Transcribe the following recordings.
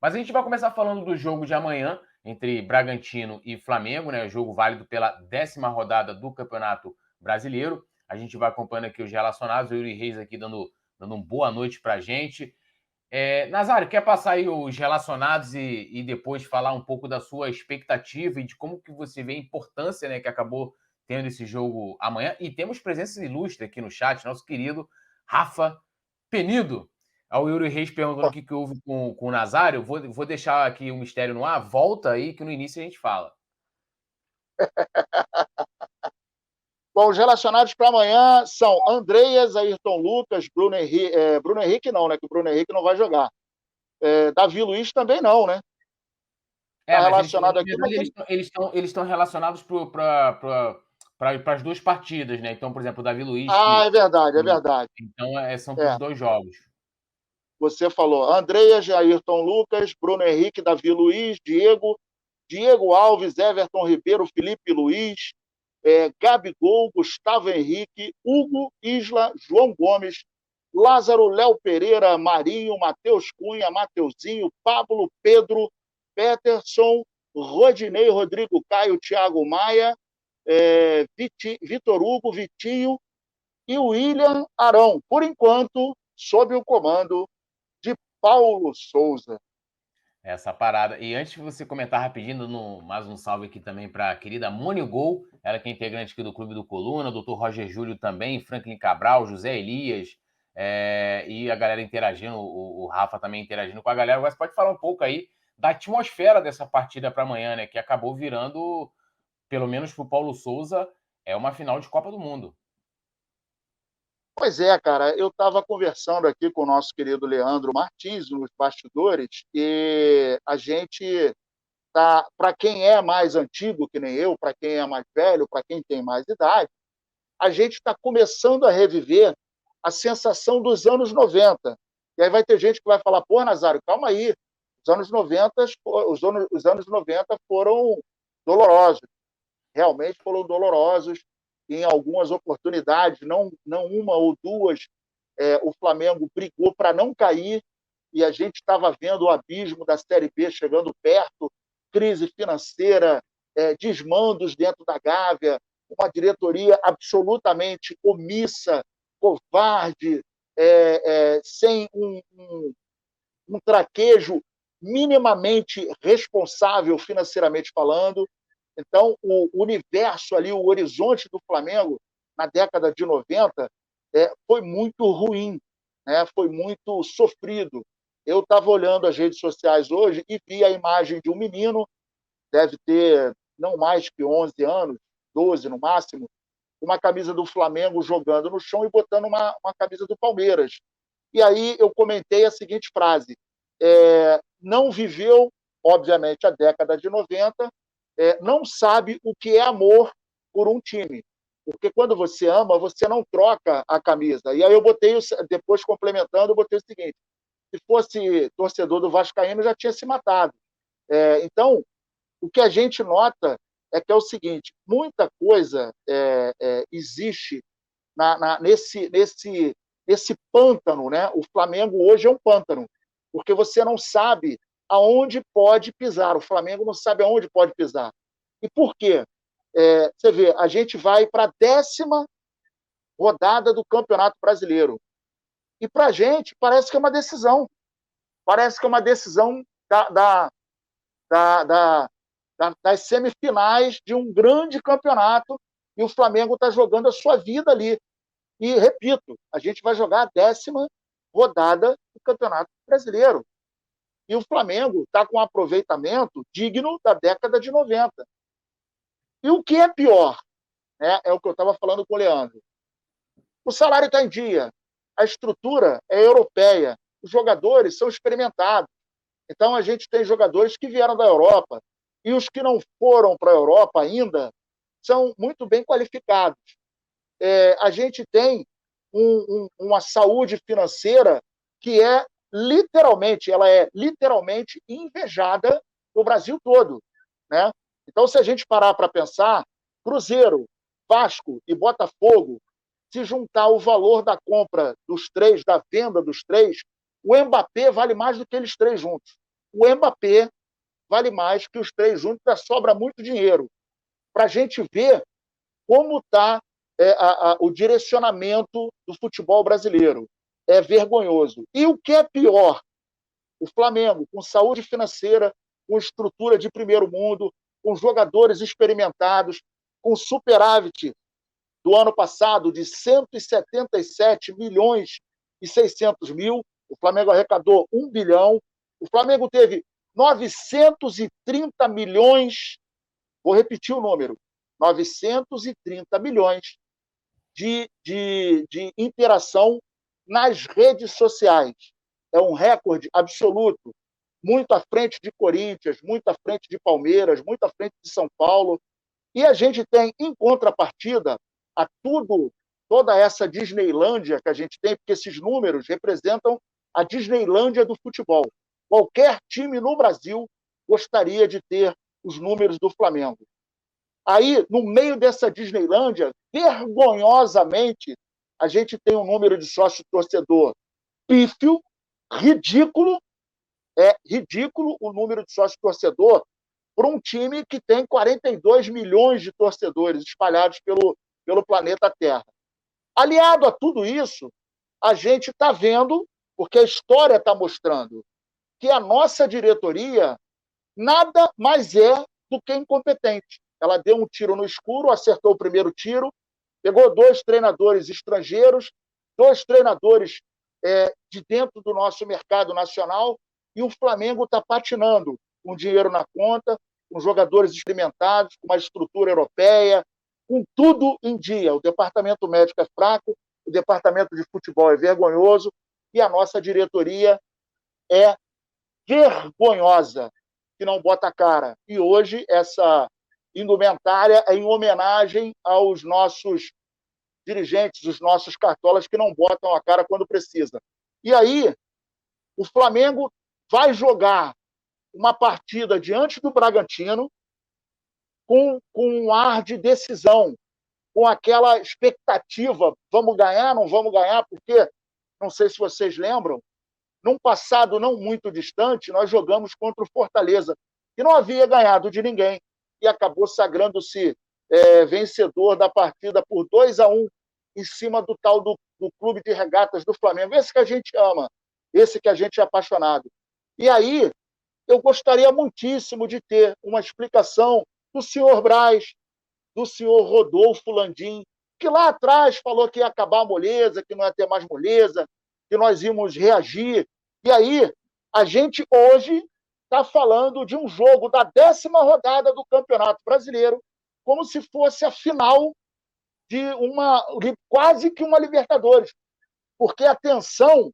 Mas a gente vai começar falando do jogo de amanhã entre Bragantino e Flamengo, né? Jogo válido pela 10ª rodada do Campeonato Brasileiro. A gente vai acompanhando aqui os relacionados, o Yuri Reis aqui dando uma boa noite pra gente. Nazário, quer passar aí os relacionados e depois falar um pouco da sua expectativa e de como que você vê a importância, né, que acabou tendo esse jogo amanhã? E temos presença ilustre aqui no chat, nosso querido Rafa Penido. Ao Yuri Reis perguntando o que houve com o Nazário. Vou deixar aqui o mistério no ar. Volta aí que no início a gente fala. Bom, os relacionados para amanhã são Andreas, Ayrton Lucas, Bruno Henrique, Bruno Henrique não, né? Que o Bruno Henrique não vai jogar. Davi Luiz também não, né? Está Mas eles, relacionado na aqui, mas verdade, eles estão relacionados para as duas partidas, né? Então, por exemplo, o Davi Luiz, é verdade, é verdade. então são para os É, dois jogos. você falou Andreas, Ayrton Lucas, Bruno Henrique, Davi Luiz, Diego Alves, Everton Ribeiro, Felipe Luiz, Gabigol, Gustavo Henrique, Hugo, Isla, João Gomes, Lázaro, Léo Pereira, Marinho, Matheus Cunha, Mateuzinho, Pablo, Pedro, Peterson, Rodinei, Rodrigo Caio, Thiago Maia, Vitor Hugo, Vitinho e William Arão, por enquanto, sob o comando de Paulo Souza. Essa parada. E antes de você comentar rapidinho, dando mais um salve aqui também para a querida Mônio Gol, ela que é integrante aqui do Clube do Coluna, Dr. Roger Júlio também, Franklin Cabral, José Elias, e a galera interagindo, o Rafa também interagindo com a galera. Você pode falar um pouco aí da atmosfera dessa partida para amanhã, né? Que acabou virando, pelo menos para o Paulo Souza, uma final de Copa do Mundo. Pois é, cara, eu estava conversando aqui com o nosso querido Leandro Martins, nos bastidores, e a gente tá, para quem é mais antigo que nem eu, para quem é mais velho, para quem tem mais idade, a gente está começando a reviver a sensação dos anos 90. E aí vai ter gente que vai falar, pô, Nazário, calma aí, os anos 90, os anos 90 foram dolorosos, realmente foram dolorosos, em algumas oportunidades, não uma ou duas, o Flamengo brigou para não cair, e a gente estava vendo o abismo da Série B chegando perto, crise financeira, desmandos dentro da Gávea, uma diretoria absolutamente omissa, covarde, sem um traquejo minimamente responsável financeiramente falando. Então, o universo ali, o horizonte do Flamengo na década de 90 foi muito ruim, né? Foi muito sofrido. Eu estava olhando as redes sociais hoje e vi a imagem de um menino, deve ter não mais que 11 anos, 12 no máximo, uma camisa do Flamengo jogando no chão e botando uma camisa do Palmeiras. E aí eu comentei a seguinte frase: não viveu, obviamente, a década de 90, não sabe o que é amor por um time. Porque quando você ama, você não troca a camisa. E aí eu botei, depois complementando, eu botei o seguinte: se fosse torcedor do Vascaíno, já tinha se matado. Então, o que a gente nota é que é o seguinte: muita coisa existe nesse pântano, né? O Flamengo hoje é um pântano, porque você não sabe aonde pode pisar. O Flamengo não sabe aonde pode pisar. E por quê? Você vê, a gente vai para a 10ª rodada do Campeonato Brasileiro. E para a gente parece que é uma decisão. Parece que é uma decisão das semifinais de um grande campeonato, e o Flamengo está jogando a sua vida ali. E, repito, a gente vai jogar a 10ª rodada do Campeonato Brasileiro. E o Flamengo está com um aproveitamento digno da década de 90. E o que é pior, né, é o que eu estava falando com o Leandro. O salário está em dia, a estrutura é europeia, os jogadores são experimentados. Então, a gente tem jogadores que vieram da Europa, e os que não foram para a Europa ainda são muito bem qualificados. A gente tem uma saúde financeira que ela é literalmente invejada no Brasil todo, né? Então, se a gente parar para pensar, Cruzeiro, Vasco e Botafogo, se juntar o valor da compra dos três, da venda dos três, o Mbappé vale mais do que eles três juntos. o Mbappé vale mais que os 3 juntos, sobra muito dinheiro. Para a gente ver como está o direcionamento do futebol brasileiro. É vergonhoso. E o que é pior, o Flamengo, com saúde financeira, com estrutura de primeiro mundo, com jogadores experimentados, com superávit do ano passado de 177 milhões e 600 mil, o Flamengo arrecadou 1 bilhão, o Flamengo teve 930 milhões, vou repetir o número, 930 milhões de interação nas redes sociais. É um recorde absoluto, muito à frente de Corinthians, muito à frente de Palmeiras, muito à frente de São Paulo. E a gente tem, em contrapartida, a toda essa Disneylândia que a gente tem, porque esses números representam a Disneylândia do futebol. Qualquer time no Brasil gostaria de ter os números do Flamengo. Aí, no meio dessa Disneylândia, vergonhosamente, a gente tem um número de sócio-torcedor pífio, ridículo. É ridículo o número de sócio-torcedor para um time que tem 42 milhões de torcedores espalhados pelo planeta Terra. Aliado a tudo isso, a gente está vendo, porque a história está mostrando, que a nossa diretoria nada mais é do que incompetente. Ela deu um tiro no escuro, acertou o primeiro tiro, pegou 2 treinadores estrangeiros, 2 treinadores de dentro do nosso mercado nacional, e o Flamengo está patinando, com dinheiro na conta, com jogadores experimentados, com uma estrutura europeia, com tudo em dia. O departamento médico é fraco, o departamento de futebol é vergonhoso, e a nossa diretoria é vergonhosa, que não bota a cara. E hoje essa indumentária é em homenagem aos nossos dirigentes, os nossos cartolas que não botam a cara quando precisa. E aí, o Flamengo vai jogar uma partida diante do Bragantino com um ar de decisão, com aquela expectativa, vamos ganhar, não vamos ganhar, porque, não sei se vocês lembram, num passado não muito distante, nós jogamos contra o Fortaleza, que não havia ganhado de ninguém, e acabou sagrando-se vencedor da partida por 2-1 em cima do tal do Clube de Regatas do Flamengo. Esse que a gente ama, esse que a gente é apaixonado. E aí, eu gostaria muitíssimo de ter uma explicação do senhor Braz, do senhor Rodolfo Landim, que lá atrás falou que ia acabar a moleza, que não ia ter mais moleza, que nós íamos reagir. E aí, a gente hoje está falando de um jogo da 10ª rodada do Campeonato Brasileiro, como se fosse a final de quase que uma Libertadores, porque a tensão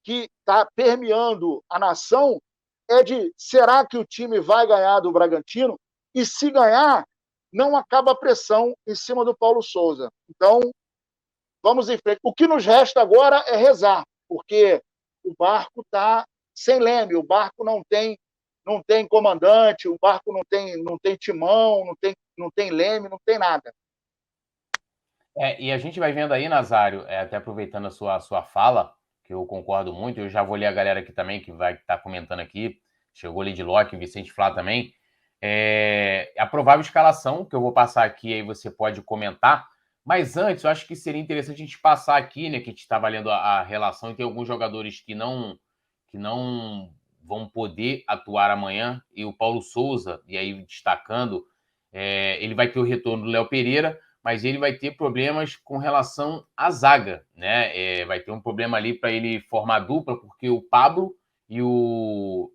que está permeando a nação é de será que o time vai ganhar do Bragantino? E se ganhar, não acaba a pressão em cima do Paulo Souza. Então, vamos em frente. O que nos resta agora é rezar, porque o barco está sem leme, o barco não tem comandante, o barco não tem timão, não tem leme, não tem nada. E a gente vai vendo aí, Nazário, até aproveitando a sua fala, que eu concordo muito, eu já vou ler a galera aqui também, que vai estar comentando aqui, chegou Lady Locke, Vicente Flá também, a provável escalação, que eu vou passar aqui, aí você pode comentar, mas antes, eu acho que seria interessante a gente passar aqui, né, que a gente está valendo a relação, e tem alguns jogadores que não vão poder atuar amanhã, e o Paulo Souza, e aí destacando, ele vai ter o retorno do Léo Pereira, mas ele vai ter problemas com relação à zaga, né? Vai ter um problema ali para ele formar dupla, porque o Pablo e o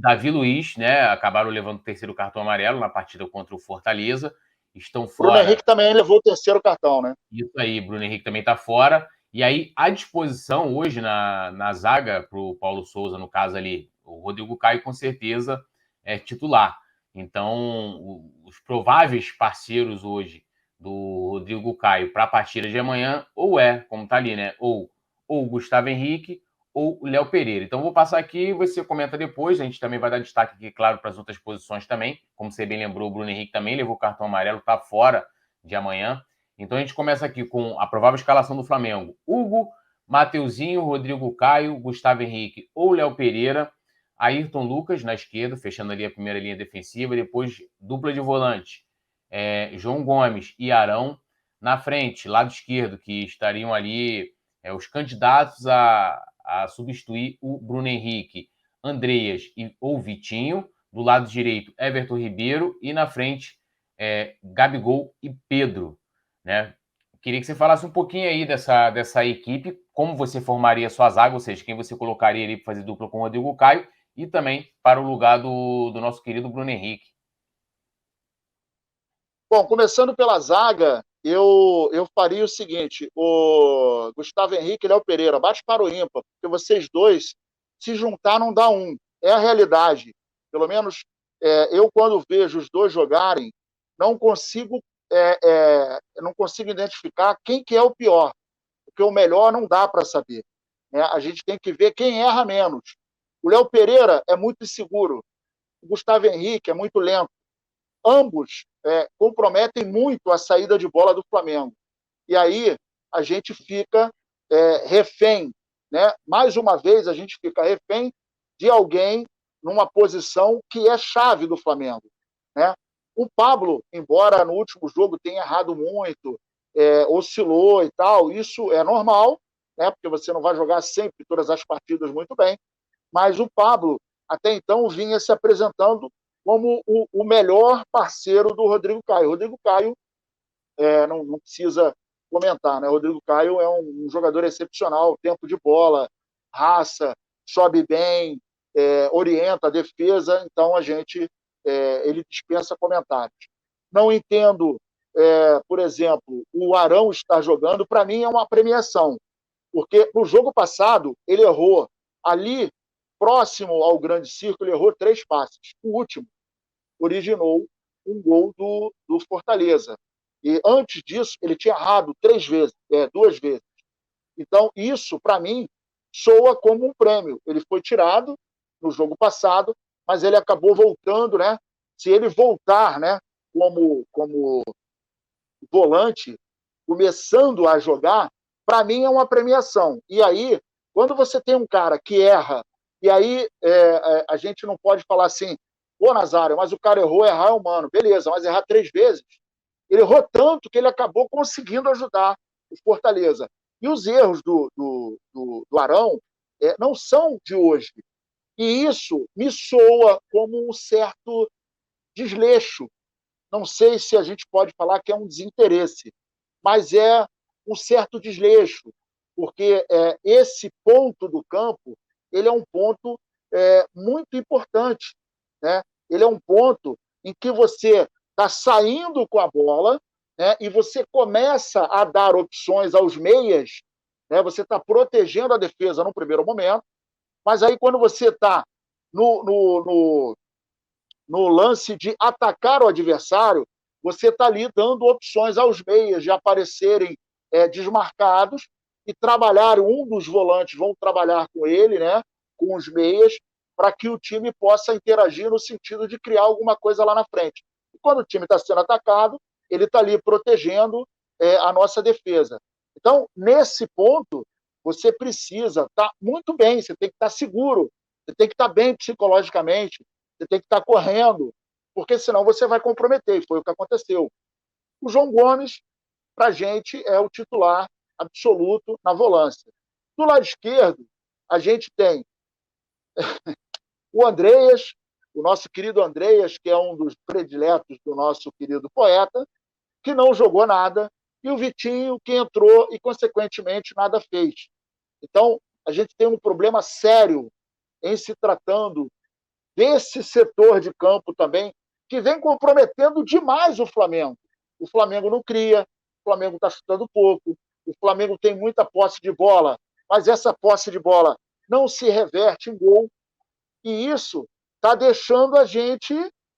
Davi Luiz, né, acabaram levando o 3º cartão amarelo na partida contra o Fortaleza, estão fora. Bruno Henrique também levou o 3º cartão, né? Isso aí, Bruno Henrique também está fora. E aí, à disposição hoje na zaga para o Paulo Souza, no caso ali, o Rodrigo Caio com certeza é titular. Então, os prováveis parceiros hoje do Rodrigo Caio para a partida de amanhã, ou como está ali, né? Ou o Gustavo Henrique, ou o Léo Pereira. Então, vou passar aqui, você comenta depois. A gente também vai dar destaque aqui, claro, para as outras posições também. Como você bem lembrou, o Bruno Henrique também levou o cartão amarelo, está fora de amanhã. Então, a gente começa aqui com a provável escalação do Flamengo. Hugo, Mateuzinho, Rodrigo Caio, Gustavo Henrique ou Léo Pereira, Ayrton Lucas na esquerda, fechando ali a primeira linha defensiva, depois dupla de volante, João Gomes e Arão. Na frente, lado esquerdo, que estariam ali os candidatos a substituir o Bruno Henrique, Andreas ou Vitinho. Do lado direito, Everton Ribeiro. E na frente, Gabigol e Pedro, né? Queria que você falasse um pouquinho aí dessa equipe, como você formaria a sua zaga, ou seja, quem você colocaria ali para fazer dupla com o Rodrigo Caio, e também para o lugar do nosso querido Bruno Henrique. Bom, começando pela zaga, eu faria o seguinte: o Gustavo Henrique e Léo Pereira, bate para o ímpar, porque vocês dois se juntar não dá um. É a realidade. Pelo menos eu, quando vejo os dois jogarem, não consigo, não consigo identificar quem que é o pior, porque o melhor não dá para saber, né? A gente tem que ver quem erra menos. O Léo Pereira é muito inseguro, o Gustavo Henrique é muito lento. Ambos comprometem muito a saída de bola do Flamengo. E aí a gente fica refém, né? Mais uma vez a gente fica refém de alguém numa posição que é chave do Flamengo, né? O Pablo, embora no último jogo tenha errado muito, oscilou e tal, isso é normal, né? Porque você não vai jogar sempre todas as partidas muito bem, mas o Pablo até então vinha se apresentando como o melhor parceiro do Rodrigo Caio. O Rodrigo Caio não precisa comentar, né? O Rodrigo Caio é um jogador excepcional, tempo de bola, raça, sobe bem, orienta a defesa, então ele dispensa comentários. Não entendo, por exemplo, o Arão estar jogando, para mim é uma premiação, porque no jogo passado ele errou ali, próximo ao grande círculo, ele errou 3 passes. O último originou um gol do Fortaleza. E antes disso, ele tinha errado 2 vezes. Então, isso, para mim, soa como um prêmio. Ele foi tirado no jogo passado, mas ele acabou voltando, né? Se ele voltar, né, como volante, começando a jogar, para mim é uma premiação. E aí, quando você tem um cara que erra, e aí a gente não pode falar assim: pô, Nazário, mas o cara errar é humano. Beleza, mas errar 3 vezes. Ele errou tanto que ele acabou conseguindo ajudar o Fortaleza. E os erros do Arão não são de hoje. E isso me soa como um certo desleixo. Não sei se a gente pode falar que é um desinteresse, mas é um certo desleixo, porque esse ponto do campo ele é um ponto muito importante, né? Ele é um ponto em que você está saindo com a bola, né? E você começa a dar opções aos meias, né? Você está protegendo a defesa no primeiro momento, mas aí quando você está no lance de atacar o adversário, você está ali dando opções aos meias de aparecerem desmarcados e trabalhar, um dos volantes vão trabalhar com ele, né, com os meias, para que o time possa interagir no sentido de criar alguma coisa lá na frente. E quando o time está sendo atacado, ele está ali protegendo a nossa defesa. Então, nesse ponto, você precisa estar muito bem, você tem que estar seguro, você tem que estar bem psicologicamente, você tem que estar correndo, porque senão você vai comprometer, e foi o que aconteceu. O João Gomes, para a gente, é o titular absoluto na volância. Do lado esquerdo, a gente tem o Andreas, o nosso querido Andreas, que é um dos prediletos do nosso querido poeta, que não jogou nada, e o Vitinho, que entrou e, consequentemente, nada fez. Então, a gente tem um problema sério em se tratando desse setor de campo também, que vem comprometendo demais o Flamengo. O Flamengo não cria, o Flamengo está chutando pouco, o Flamengo tem muita posse de bola, mas essa posse de bola não se reverte em gol, e isso está deixando a gente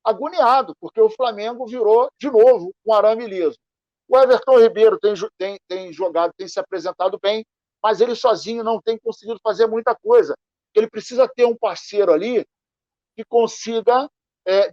agoniado, porque o Flamengo virou, de novo, um arame liso. O Everton Ribeiro tem jogado, tem se apresentado bem, mas ele sozinho não tem conseguido fazer muita coisa. Ele precisa ter um parceiro ali que consiga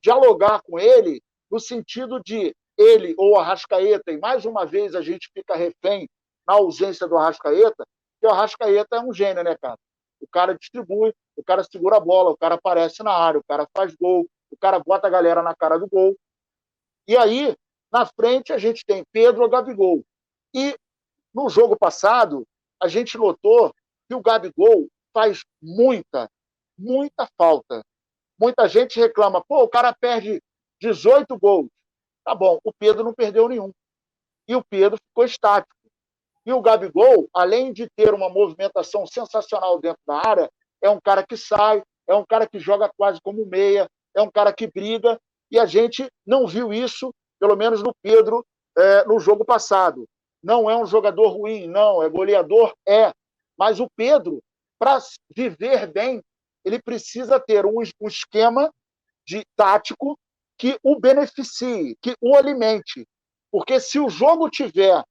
dialogar com ele no sentido de ele ou o Arrascaeta, e mais uma vez a gente fica refém na ausência do Arrascaeta, Porque o Arrascaeta é um gênio, né, cara? O cara distribui, o cara segura a bola, o cara aparece na área, o cara faz gol, o cara bota a galera na cara do gol. E aí, na frente, a gente tem Pedro ou Gabigol. E no jogo passado, a gente notou que o Gabigol faz muita falta. Muita gente reclama, pô, o cara perde 18 gols. Tá bom, o Pedro não perdeu nenhum. E o Pedro ficou estático. E o Gabigol, além de ter uma movimentação sensacional dentro da área, é um cara que sai, é um cara que joga quase como meia, é um cara que briga, e a gente não viu isso, pelo menos no Pedro, no jogo passado. Não é um jogador ruim, não, é goleador, é. Mas o Pedro, para viver bem, ele precisa ter um esquema tático que o beneficie, que o alimente. Porque se o jogo tiver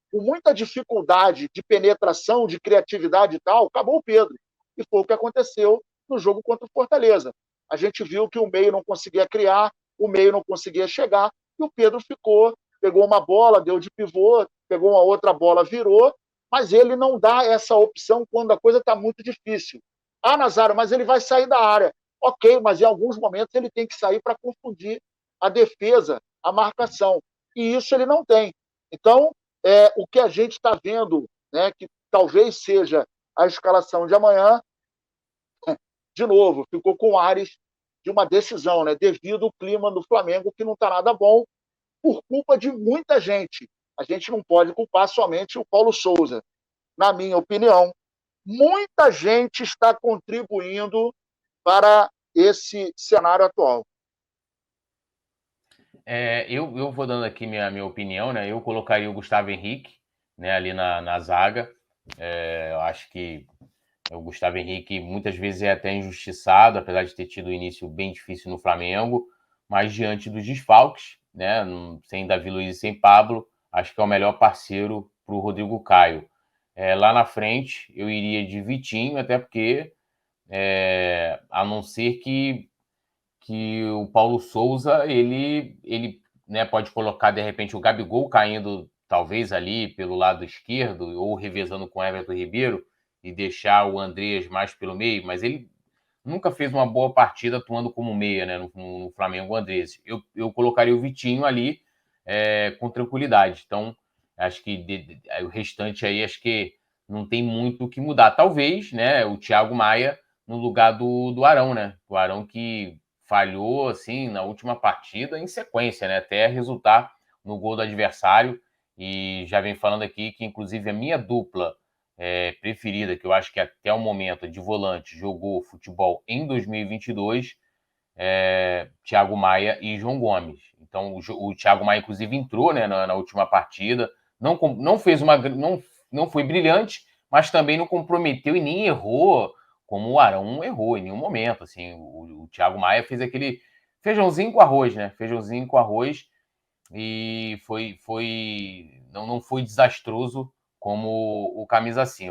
com muita dificuldade de penetração, de criatividade e tal, acabou o Pedro. E foi o que aconteceu no jogo contra o Fortaleza. A gente viu que o meio não conseguia criar, o meio não conseguia chegar, e o Pedro pegou uma bola, deu de pivô, pegou uma outra bola, virou, mas ele não dá essa opção quando a coisa está muito difícil. Ah, Nazário, mas ele vai sair da área. Ok, mas em alguns momentos ele tem que sair para confundir a defesa, a marcação. E isso ele não tem. Então, o que a gente está vendo, né, que talvez seja a escalação de amanhã, de novo, ficou com ares de uma decisão, né, devido ao clima do Flamengo, que não está nada bom, por culpa de muita gente. A gente não pode culpar somente o Paulo Souza. Na minha opinião, muita gente está contribuindo para esse cenário atual. Eu vou dando aqui minha opinião, né? Eu colocaria o Gustavo Henrique, né, ali na zaga. Eu acho que o Gustavo Henrique muitas vezes é até injustiçado, apesar de ter tido um início bem difícil no Flamengo, mas diante dos desfalques, né, sem Davi Luiz e sem Pablo, acho que é o melhor parceiro para o Rodrigo Caio. Lá na frente, eu iria de Vitinho, até porque, a não ser que o Paulo Souza, ele né, pode colocar, de repente, o Gabigol caindo, talvez, ali pelo lado esquerdo, ou revezando com o Everton Ribeiro, e deixar o Andreas mais pelo meio, mas ele nunca fez uma boa partida atuando como meia, né, no Flamengo, o Andreas. Eu colocaria o Vitinho ali com tranquilidade. Então, acho que o restante aí, acho que não tem muito o que mudar. Talvez, né, o Thiago Maia no lugar do Arão, né? O Arão que falhou, assim, na última partida em sequência, né? Até resultar no gol do adversário. E já vem falando aqui que, inclusive, a minha dupla preferida, que eu acho que até o momento de volante jogou futebol em 2022, Thiago Maia e João Gomes. Então, o Thiago Maia, inclusive, entrou, né, na última partida. Não fez não foi brilhante, mas também não comprometeu e nem errou como o Arão errou em nenhum momento. Assim, o Thiago Maia fez aquele feijãozinho com arroz, né? Feijãozinho com arroz, e não foi desastroso como o camisa 5.